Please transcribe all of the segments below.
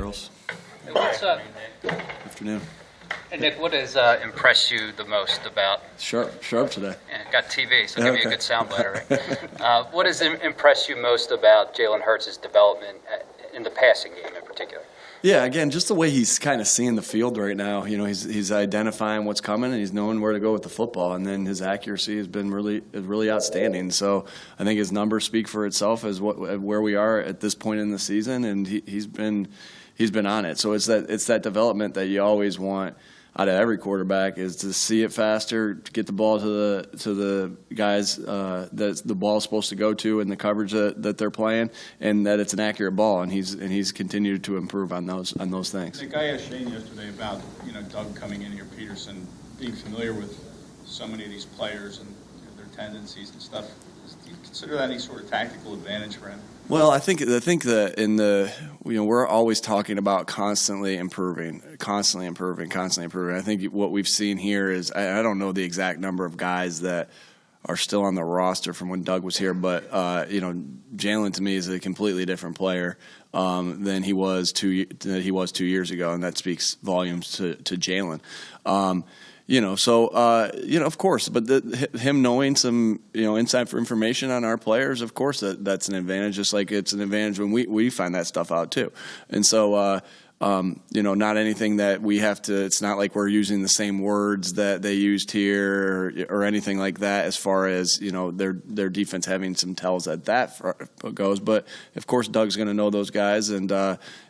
girls. Hey, what's up? Afternoon. Hey, Nick, what has impressed you the most about? Sharp today. Yeah, got TV, so give me a Okay. good soundbite, right? What has impressed you most about Jalen Hurts' development in the passing game in particular? Yeah, again, just the way he's kind of seeing the field right now. You know, he's identifying what's coming and he's knowing where to go with the football. And then his accuracy has been really outstanding. So I think his numbers speak for itself as where we are at this point in the season, and he's been on it. So it's that development that you always want out of every quarterback, is to see it faster, to get the ball to the guys that the ball is supposed to go to, and the coverage that they're playing, and that it's an accurate ball. And he's continued to improve on those things. Nick, I asked Shane yesterday about Doug coming in here, Pederson, being familiar with so many of these players and their tendencies and stuff. Do you consider that any sort of tactical advantage for him? Well, I think that we're always talking about constantly improving. I think what we've seen here is, I don't know the exact number of guys that are still on the roster from when Doug was here, but Jalen to me is a completely different player than he was 2 years ago, and that speaks volumes to Jalen. Of course, but him knowing some, inside information on our players, of course, that's an advantage, just like it's an advantage when we find that stuff out too. And so, not anything that we have to, it's not like we're using the same words that they used here or anything like that, as far as, their defense having some tells that goes. But of course, Doug's going to know those guys and,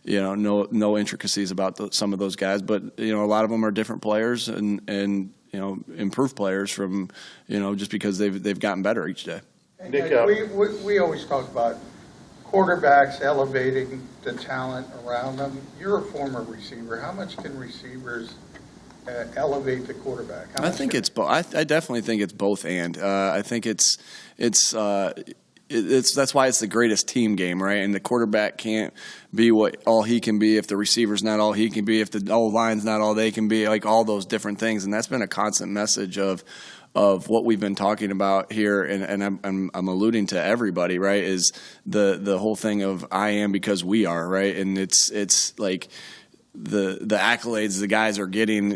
know intricacies about some of those guys. But, a lot of them are different players and improved players from, just because they've gotten better each day. Nick, we always talk about quarterbacks elevating the talent around them. You're a former receiver. How much can receivers elevate the quarterback? I think it's both. I definitely think it's both, and I think it's that's why it's the greatest team game, right? And the quarterback can't be all he can be if the receiver's not all he can be, if the O-line's not all they can be, like all those different things. And that's been a constant message of what we've been talking about here, and I'm alluding to everybody, right? Is the whole thing of I am because we are, right? And it's like the accolades the guys are getting,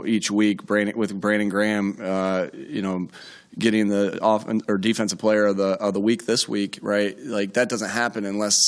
each week. With Brandon Graham, getting the defensive player of the week this week, right? Like that doesn't happen unless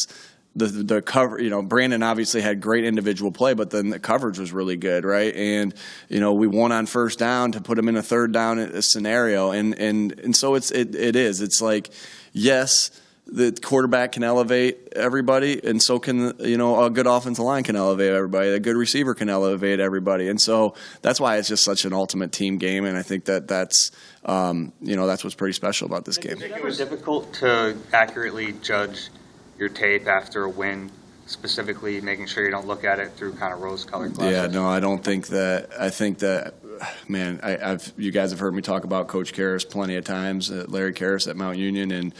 the cover, Brandon obviously had great individual play, but then the coverage was really good, right? And we won on first down to put him in a third down scenario, and so it's like, yes, the quarterback can elevate everybody, and so can a good offensive line can elevate everybody. A good receiver can elevate everybody, and so that's why it's just such an ultimate team game. And I think that's what's pretty special about this game. Is it ever difficult to accurately judge your tape after a win, specifically making sure you don't look at it through kind of rose-colored glasses? Yeah, no, I don't think that. I think that, man, you guys have heard me talk about Coach Karras plenty of times, Larry Karras at Mount Union, and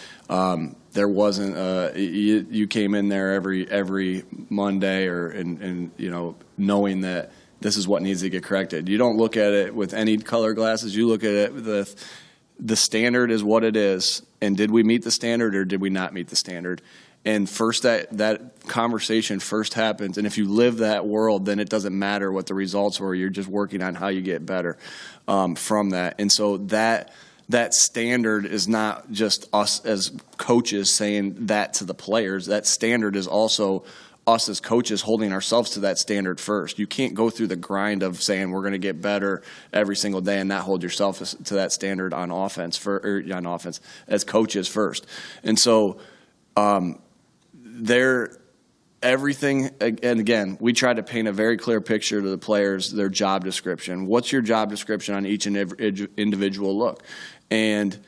there wasn't you came in there every Monday and knowing that this is what needs to get corrected. You don't look at it with any color glasses. You look at it with the standard is what it is, and did we meet the standard or did we not meet the standard? And first, that conversation first happens. And if you live that world, then it doesn't matter what the results were. You're just working on how you get better from that. And so that standard is not just us as coaches saying that to the players. That standard is also us as coaches holding ourselves to that standard first. You can't go through the grind of saying we're going to get better every single day and not hold yourself to that standard on offense as coaches first. And so everything, and again, we try to paint a very clear picture to the players, their job description. What's your job description on each and every individual look? And,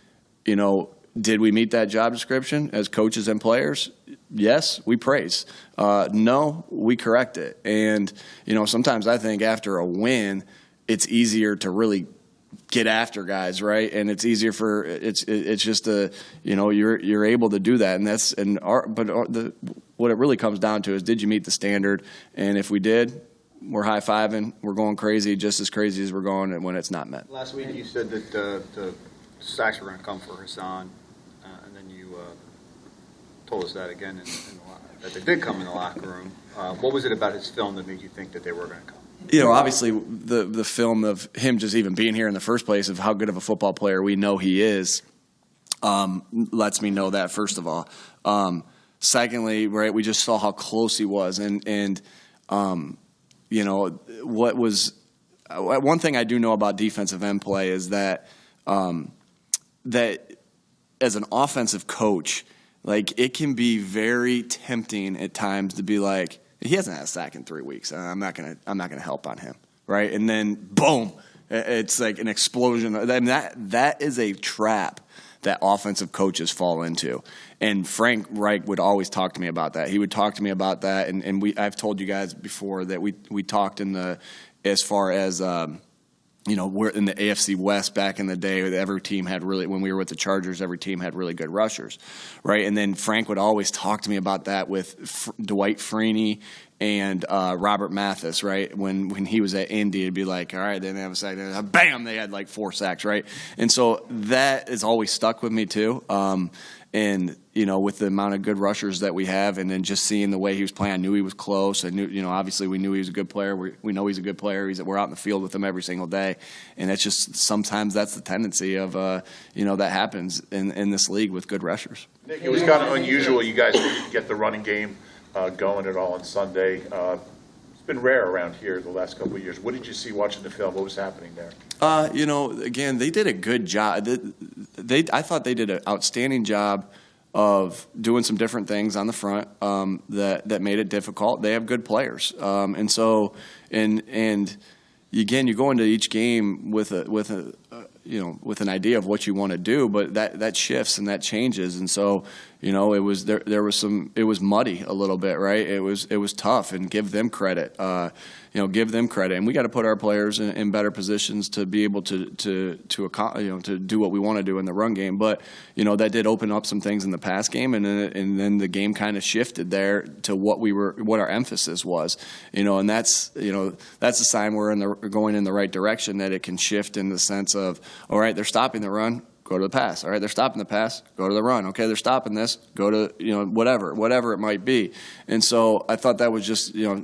did we meet that job description as coaches and players? Yes, we praise. No, we correct it. And, sometimes I think after a win, it's easier to really get after guys, right? And it's easier it's just you're able to do that, what it really comes down to is, did you meet the standard? And if we did, we're high-fiving, we're going crazy, just as crazy as we're going when it's not met. Last week you said that the sacks were going to come for Hassan, and then you told us that again that they did come in the locker room. What was it about his film that made you think that they were going to come? Obviously the film of him just even being here in the first place, of how good of a football player we know he is, lets me know that, first of all. Secondly, right, we just saw how close he was, and what was one thing I do know about defensive end play is that that as an offensive coach, like, it can be very tempting at times to be like, he hasn't had a sack in 3 weeks. I'm not gonna help on him, right? And then boom, it's like an explosion. I mean, that is a trap that offensive coaches fall into. And Frank Reich would always talk to me about that. He would talk to me about that, and I've told you guys before that we talked as far as we're in the AFC West back in the day. Every team had when we were with the Chargers, every team had really good rushers, right? And then Frank would always talk to me about that with Dwight Freeney and Robert Mathis, right? When he was at Indy, it'd be like, all right, they didn't have a sack. Bam, they had like 4 sacks, right? And so that has always stuck with me too. And, with the amount of good rushers that we have, and then just seeing the way he was playing, I knew he was close. I knew, obviously we knew he was a good player. We know he's a good player. We're out in the field with him every single day. And it's just, sometimes that's the tendency of, that happens in this league with good rushers. Nick, it was kind of unusual. You guys didn't get the running game going at all on Sunday. It's been rare around here the last couple of years. What did you see watching the film? What was happening there? Again, they did a good job. I thought they did an outstanding job of doing some different things on the front that made it difficult. They have good players, and so again, you go into each game with an idea of what you want to do, but that shifts and that changes, and so it was muddy a little bit, right? It was tough, and give them credit. And we got to put our players in better positions to be able to do what we want to do in the run game. But that did open up some things in the pass game, and then the game kind of shifted there to what our emphasis was. And that's a sign we're going in the right direction, that it can shift in the sense of, all right, they're stopping the run, go to the pass. All right, they're stopping the pass, go to the run. Okay, they're stopping this, go to whatever it might be. And so I thought that was just a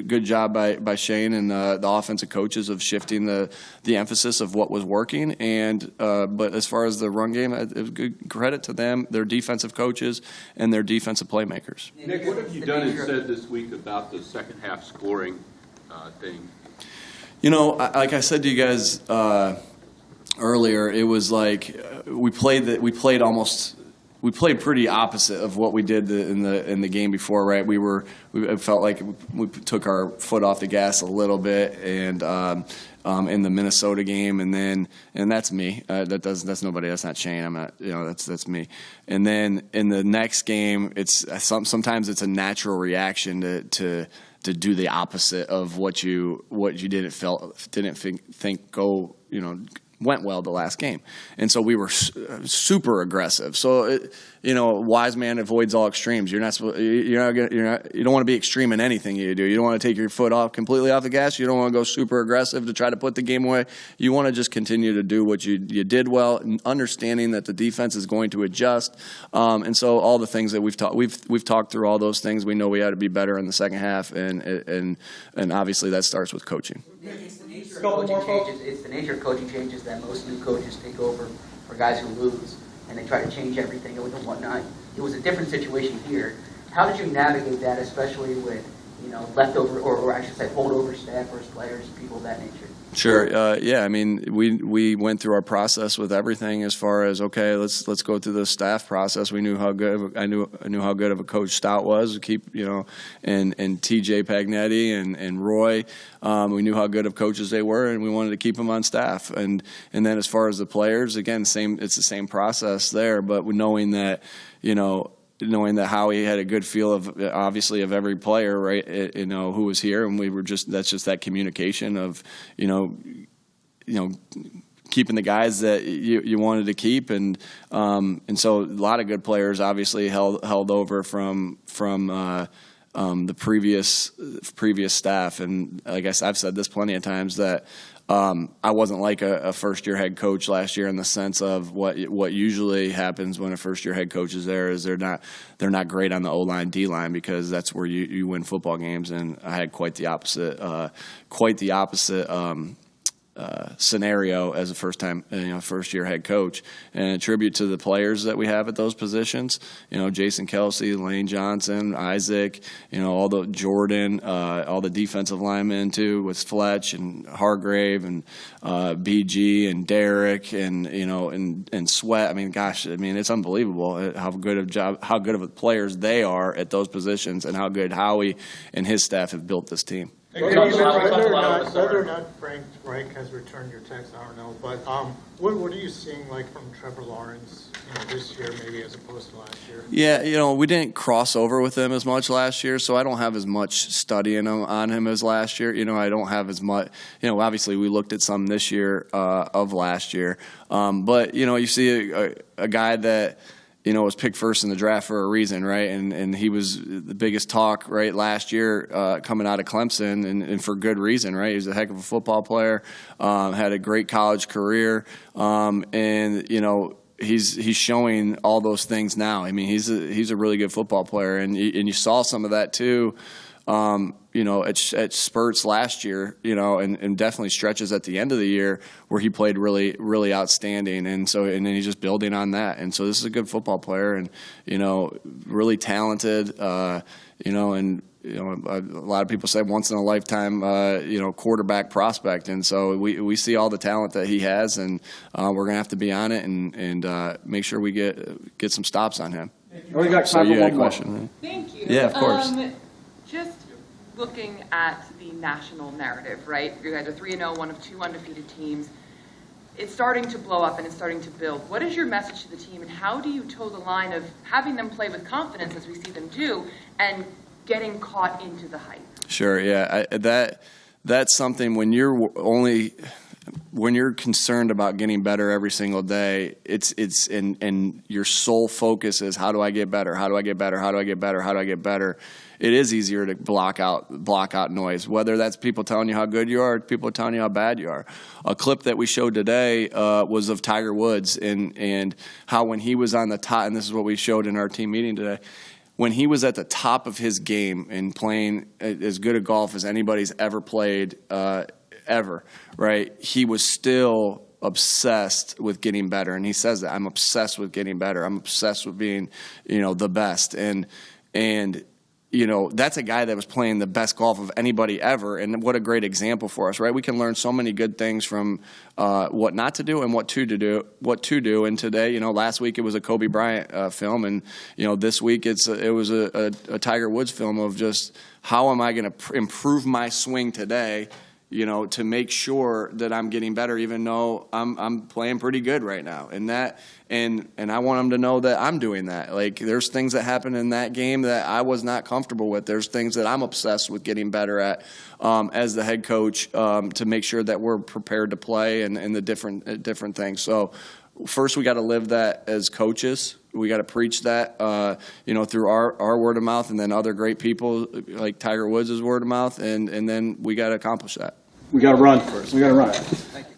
good job by Shane and the offensive coaches of shifting the emphasis of what was working. And but as far as the run game, it was good credit to them, their defensive coaches, and their defensive playmakers. Nick, what have you done and said this week about the second half scoring thing? Like I said to you guys earlier, it was like we played pretty opposite of what we did in the game before, right? It felt like we took our foot off the gas a little bit, and in the Minnesota game, and that's me. That's nobody. That's not Shane. I'm not. That's me. And then in the next game, sometimes it's a natural reaction to do the opposite of what you didn't think went well the last game. And so we were super aggressive. So a wise man avoids all extremes. You don't want to be extreme in anything you do. You don't want to take your foot completely off the gas. You don't want to go super aggressive to try to put the game away. You want to just continue to do what you did well, understanding that the defense is going to adjust. And so all the things that we've talked through all those things. We know we had to be better in the second half, and obviously that starts with coaching. It's the nature of coaching changes that most new coaches take over for guys who lose, and they try to change everything and whatnot. It was a different situation here. How did you navigate that, especially with leftover, or I should say holdover staff versus players, people of that nature? Sure. Yeah. I mean, we went through our process with everything as far as, okay, let's go through the staff process. We knew how good I knew how good of a coach Stout was. And TJ Pagnetti and Roy. We knew how good of coaches they were, and we wanted to keep them on staff. And then as far as the players, again, it's the same process there. But knowing that Howie had a good feel of every player, right? Who was here, and that's just that communication of, keeping the guys that you wanted to keep, and so a lot of good players obviously held over from the previous staff. And I guess I've said this plenty of times that I wasn't like a first-year head coach last year in the sense of what usually happens when a first-year head coach is there is they're not great on the O-line, D-line, because that's where you win football games. And I had quite the opposite scenario as a first-year head coach. And a tribute to the players that we have at those positions, Jason Kelsey, Lane Johnson, Isaac, all the Jordan, all the defensive linemen too, with Fletch and Hargrave and BG and Derek and Sweat. I mean, gosh, it's unbelievable how good of players they are at those positions, and how good Howie and his staff have built this team. Whether or not Frank Reich has returned your text, I don't know. But what are you seeing like from Trevor Lawrence this year, maybe as opposed to last year? Yeah, we didn't cross over with him as much last year, so I don't have as much studying on him as last year. I don't have as much. Obviously we looked at some this year of last year, but you see a guy that was picked first in the draft for a reason, right? And he was the biggest talk, right, last year coming out of Clemson, and for good reason, right? He was a heck of a football player, had a great college career, and he's showing all those things now. He's a really good football player, and you saw some of that too. At spurts last year, and definitely stretches at the end of the year where he played really, really outstanding. And then he's just building on that. And so this is a good football player, and, really talented, and, a lot of people say once in a lifetime, quarterback prospect. And so we see all the talent that he has, and we're going to have to be on it and make sure we get some stops on him. We got time for one question. Right? Thank you. Yeah, of course. Just looking at the national narrative, right? You guys are 3-0, one of 2 undefeated teams. It's starting to blow up and it's starting to build. What is your message to the team, and how do you toe the line of having them play with confidence, as we see them do, and getting caught into the hype? Sure, yeah. That's something when you're concerned about getting better every single day, and your sole focus is how do I get better? How do I get better? How do I get better? How do I get better? It is easier to block out noise, whether that's people telling you how good you are or people telling you how bad you are. A clip that we showed today was of Tiger Woods and how when he was on the top, and this is what we showed in our team meeting today, when he was at the top of his game and playing as good a golf as anybody's ever played ever, right? He was still obsessed with getting better, and he says that I'm obsessed with getting better. I'm obsessed with being, the best, and that's a guy that was playing the best golf of anybody ever, and what a great example for us, right? We can learn so many good things from what not to do and what to do. And today, last week it was a Kobe Bryant film, and this week it was a Tiger Woods film of just how am I going to improve my swing today, to make sure that I'm getting better, even though I'm playing pretty good right now. And I want them to know that I'm doing that. Like, there's things that happen in that game that I was not comfortable with. There's things that I'm obsessed with getting better at as the head coach to make sure that we're prepared to play and the different things. So first we got to live that as coaches. We got to preach that, through our word of mouth, and then other great people like Tiger Woods' word of mouth, and then we got to accomplish that. We got to run first. We got to run. Thank you.